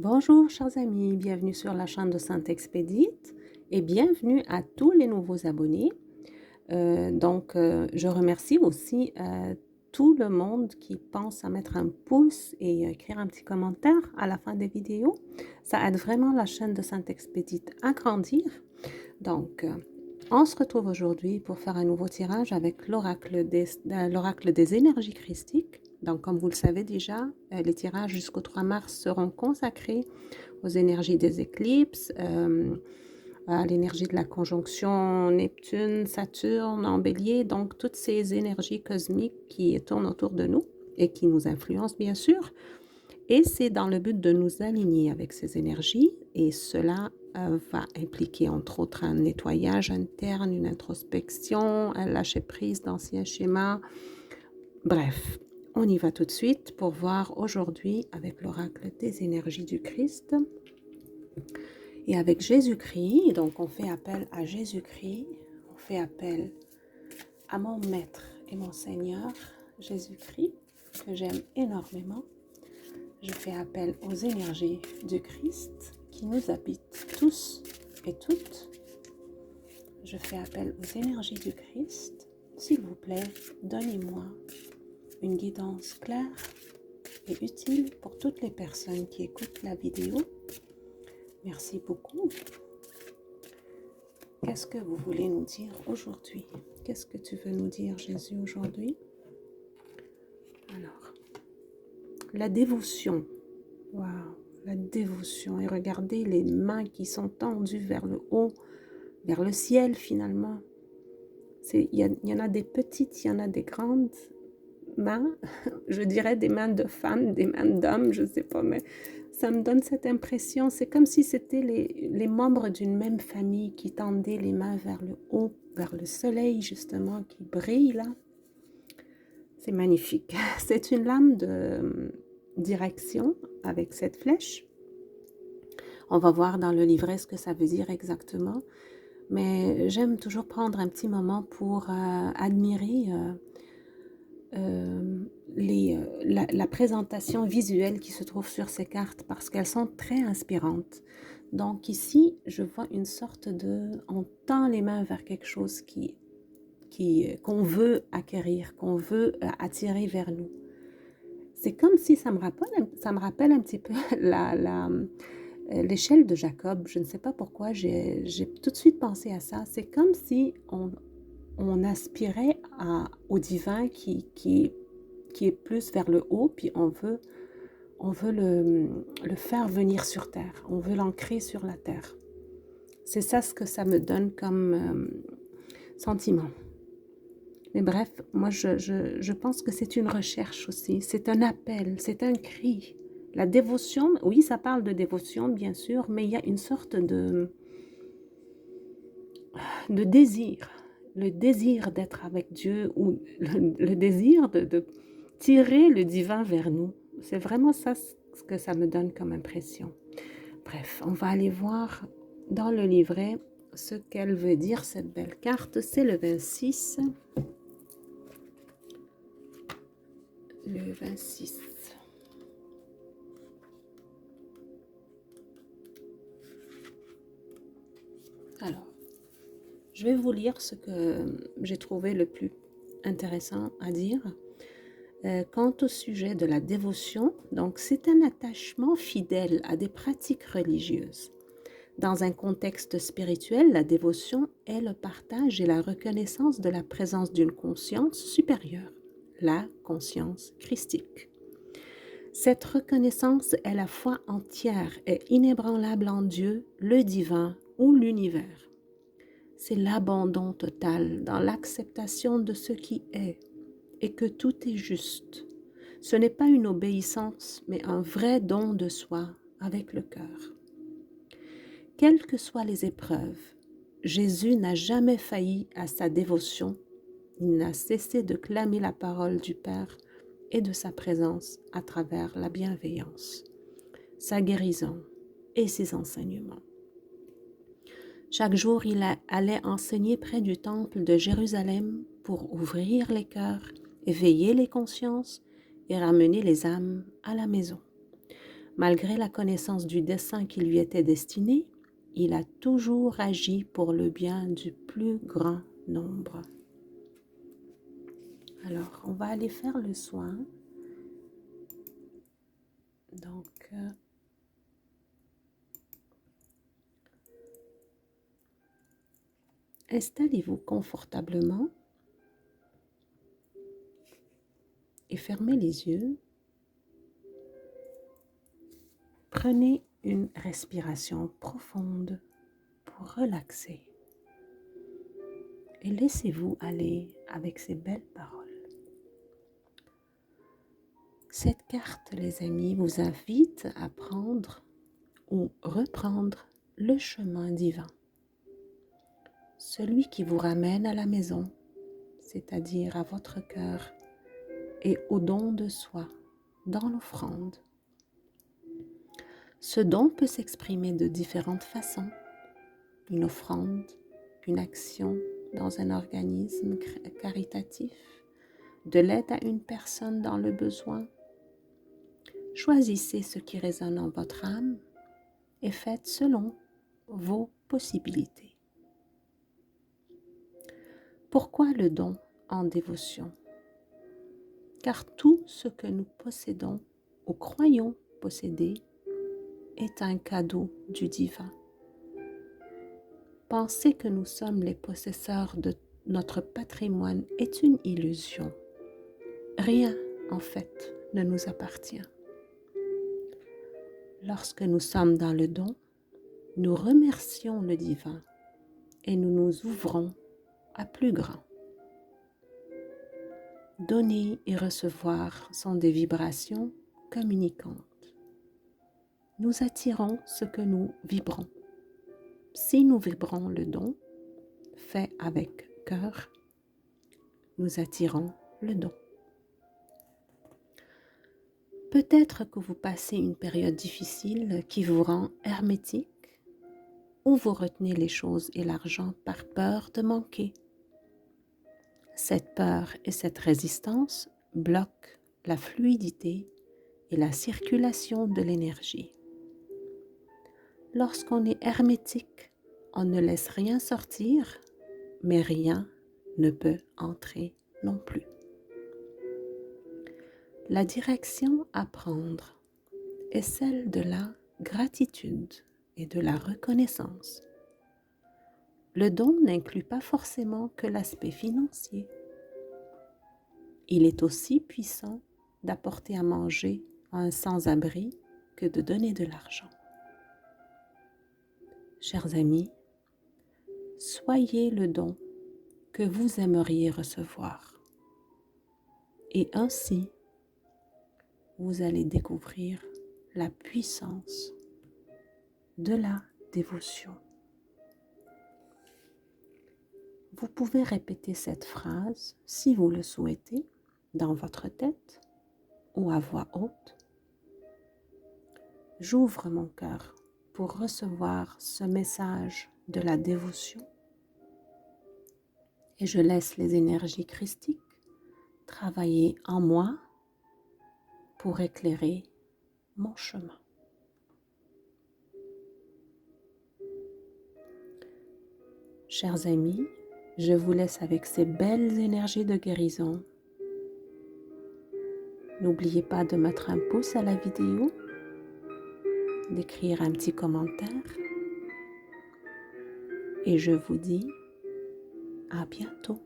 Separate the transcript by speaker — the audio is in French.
Speaker 1: Bonjour chers amis, bienvenue sur la chaîne de Sainte Expédite et bienvenue à tous les nouveaux abonnés. Je remercie aussi tout le monde qui pense à mettre un pouce et écrire un petit commentaire à la fin des vidéos. Ça aide vraiment la chaîne de Sainte Expédite à grandir. Donc, on se retrouve aujourd'hui pour faire un nouveau tirage avec l'oracle des énergies christiques. Donc, comme vous le savez déjà, les tirages jusqu'au 3 mars seront consacrés aux énergies des éclipses, à l'énergie de la conjonction Neptune, Saturne en bélier, donc toutes ces énergies cosmiques qui tournent autour de nous et qui nous influencent bien sûr. Et c'est dans le but de nous aligner avec ces énergies et cela va impliquer entre autres un nettoyage interne, une introspection, un lâcher-prise d'anciens schémas. Bref, on y va tout de suite pour voir aujourd'hui avec l'oracle des énergies du Christ et avec Jésus-Christ. Donc on fait appel à Jésus-Christ, on fait appel à mon maître et mon Seigneur Jésus-Christ que j'aime énormément. Je fais appel aux énergies du Christ qui nous habitent tous et toutes. Je fais appel aux énergies du Christ. S'il vous plaît, donnez-moi une guidance claire et utile pour toutes les personnes qui écoutent la vidéo. Merci beaucoup. Qu'est-ce que vous voulez nous dire aujourd'hui? Qu'est-ce que tu veux nous dire, Jésus, aujourd'hui? Alors, la dévotion. Waouh, la dévotion. Et regardez les mains qui sont tendues vers le haut, vers le ciel finalement. Il y en a des petites, il y en a des grandes mains. Je dirais des mains de femmes, des mains d'hommes, je ne sais pas, mais ça me donne cette impression. C'est comme si c'était les membres d'une même famille qui tendaient les mains vers le haut, vers le soleil justement, qui brille là. C'est magnifique. C'est une lame de direction avec cette flèche. On va voir dans le livret ce que ça veut dire exactement. Mais j'aime toujours prendre un petit moment pour admirer la présentation visuelle qui se trouve sur ces cartes parce qu'elles sont très inspirantes. Donc ici, je vois une sorte on tend les mains vers quelque chose qu'on veut acquérir, qu'on veut attirer vers nous. C'est comme si ça me rappelle un petit peu l'échelle de Jacob. Je ne sais pas pourquoi, j'ai tout de suite pensé à ça. C'est comme si on aspirait au divin qui est plus vers le haut, puis on veut le faire venir sur terre. On veut l'ancrer sur la terre. C'est ça ce que ça me donne comme sentiment. Mais bref, moi je pense que c'est une recherche aussi, c'est un appel, c'est un cri. La dévotion, oui, ça parle de dévotion bien sûr, mais il y a une sorte de désir, le désir d'être avec Dieu ou le désir de tirer le divin vers nous. C'est vraiment ça ce que ça me donne comme impression. Bref, on va aller voir dans le livret ce qu'elle veut dire cette belle carte. C'est le 26. Le 26. Alors, je vais vous lire ce que j'ai trouvé le plus intéressant à dire. Quant au sujet de la dévotion, donc c'est un attachement fidèle à des pratiques religieuses. Dans un contexte spirituel, la dévotion est le partage et la reconnaissance de la présence d'une conscience supérieure, la conscience christique. Cette reconnaissance est la foi entière et inébranlable en Dieu, le divin ou l'univers. C'est l'abandon total dans l'acceptation de ce qui est et que tout est juste. Ce n'est pas une obéissance, mais un vrai don de soi avec le cœur. Quelles que soient les épreuves, Jésus n'a jamais failli à sa dévotion. Il n'a cessé de clamer la parole du Père et de sa présence à travers la bienveillance, sa guérison et ses enseignements. Chaque jour, il allait enseigner près du temple de Jérusalem pour ouvrir les cœurs, éveiller les consciences et ramener les âmes à la maison. Malgré la connaissance du dessein qui lui était destiné, il a toujours agi pour le bien du plus grand nombre. Alors, on va aller faire le soin. Donc, installez-vous confortablement et fermez les yeux. Prenez une respiration profonde pour relaxer et laissez-vous aller avec ces belles paroles. Cette carte, les amis, vous invite à prendre ou reprendre le chemin divin, celui qui vous ramène à la maison, c'est-à-dire à votre cœur et au don de soi, dans l'offrande. Ce don peut s'exprimer de différentes façons. Une offrande, une action dans un organisme caritatif, de l'aide à une personne dans le besoin. Choisissez ce qui résonne en votre âme et faites selon vos possibilités. Pourquoi le don en dévotion? Car tout ce que nous possédons ou croyons posséder est un cadeau du divin. Penser que nous sommes les possesseurs de notre patrimoine est une illusion. Rien, en fait, ne nous appartient. Lorsque nous sommes dans le don, nous remercions le divin et nous nous ouvrons à plus grand. Donner et recevoir sont des vibrations communicantes. Nous attirons ce que nous vibrons. Si nous vibrons le don, fait avec cœur, nous attirons le don. Peut-être que vous passez une période difficile qui vous rend hermétique ou vous retenez les choses et l'argent par peur de manquer. Cette peur et cette résistance bloquent la fluidité et la circulation de l'énergie. Lorsqu'on est hermétique, on ne laisse rien sortir, mais rien ne peut entrer non plus. La direction à prendre est celle de la gratitude et de la reconnaissance. Le don n'inclut pas forcément que l'aspect financier. Il est aussi puissant d'apporter à manger à un sans-abri que de donner de l'argent. Chers amis, soyez le don que vous aimeriez recevoir. Et ainsi, vous allez découvrir la puissance de la dévotion. Vous pouvez répéter cette phrase, si vous le souhaitez, dans votre tête ou à voix haute. J'ouvre mon cœur pour recevoir ce message de la dévotion et je laisse les énergies christiques travailler en moi pour éclairer mon chemin. Chers amis, je vous laisse avec ces belles énergies de guérison. N'oubliez pas de mettre un pouce à la vidéo, d'écrire un petit commentaire et je vous dis à bientôt.